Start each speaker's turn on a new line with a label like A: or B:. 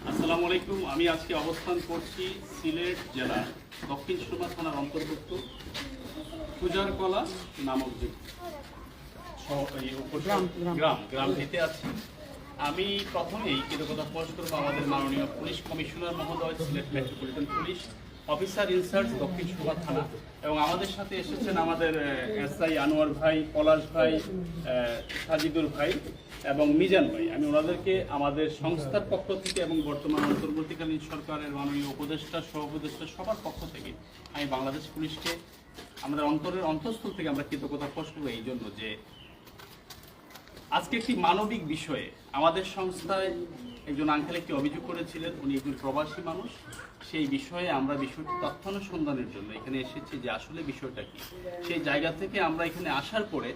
A: আসসালামু আলাইকুম। আমি আজকে অবস্থান করছি সিলেট জেলার দক্ষিণ সুরমা থানার অন্তর্ভুক্ত পূজারকলা নামক যে গ্রামটিতে আছি। আমি প্রথমেই কৃতজ্ঞতা প্রকাশ করব আমাদের মাননীয় পুলিশ কমিশনার মহোদয়, Sylhet metropolitan police officer in charge দক্ষিণ সুরমা থানা, এবং আমাদের সাথে এসেছেন আমাদের এসআই আনোয়ার ভাই, পলাশ ভাই, সাজিদুল ভাই এবং মিজান ভাই। আমি ওনাদেরকে আমাদের সংস্থার পক্ষ থেকে এবং বর্তমান অন্তর্বর্তীকালীন সরকারের মাননীয় উপদেষ্টা, সহ উপদেষ্টা সবার পক্ষ থেকে আমি বাংলাদেশ পুলিশকে আমাদের অন্তঃস্থল থেকে আমরা কৃতজ্ঞতা প্রকাশ করবো এই জন্য যে আজকে একটি মানবিক বিষয়ে আমাদের সংস্থায় একজন আঙ্কেল একটি অভিযোগ করেছিলেন, উনি একজন প্রবাসী মানুষ। সেই বিষয়ে আমরা বিষয়টি তথ্যানুসন্ধানের জন্য এখানে এসেছি যে আসলে বিষয়টা কি। সেই জায়গা থেকে আমরা এখানে আসার পরে